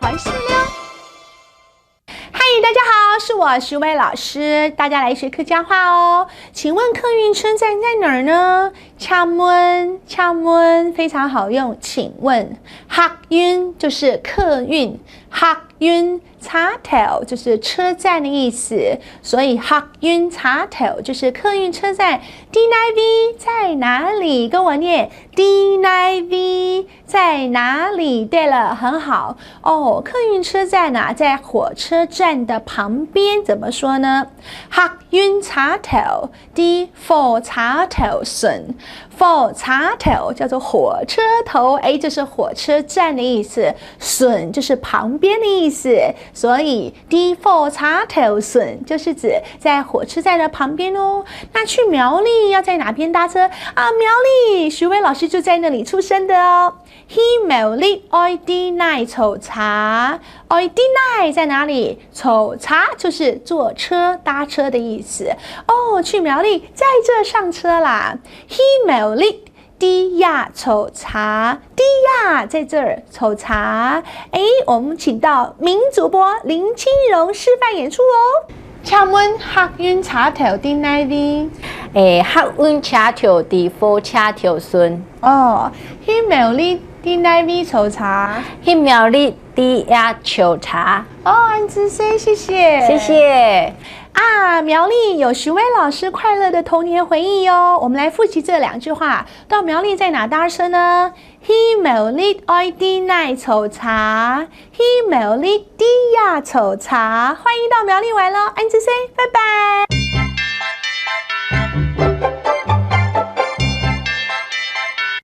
怀四了。嗨，大家好，是我徐薇老师，大家来学客家话哦。请问客运车站在哪儿呢？차문非常好用。请问客运就是客运，客运차터就是车站的意思，所以客运차터就是客运车站。DNV在哪里？跟我念 DNV在哪里？对了，很好哦。客运车站啊，在火车站的旁边，怎么说呢？客运차터，火车头线。火车头叫做火车头，哎，这是火车站的意思。线就是旁边的意思，所以火车头线就是指在火车站的旁边哦。那去苗栗要在哪边搭车啊？苗栗，徐薇老师就在那里出生的哦。去苗栗爱迪奈坐茶，爱迪奈在哪里？坐茶就是坐车搭车的意思哦。去苗栗在这上车啦。去苗栗低亚瞅茶，低亚在这儿瞅茶。哎，我们请到名主播林清荣示范演出哦。请问客运车头伫哪里？客运车头伫火车头线。哦，去苗栗伫哪里瞅茶？去苗栗伫遐瞅茶。哦，安之 C， 谢谢，谢谢。啊，苗栗有徐薇老师快乐的童年回忆哦。我们来复习这两句话。到苗栗在哪搭车呢？去苗栗爱伫哪瞅茶？去苗栗伫遐瞅茶。欢迎到苗栗玩咯，安之 C， 拜拜。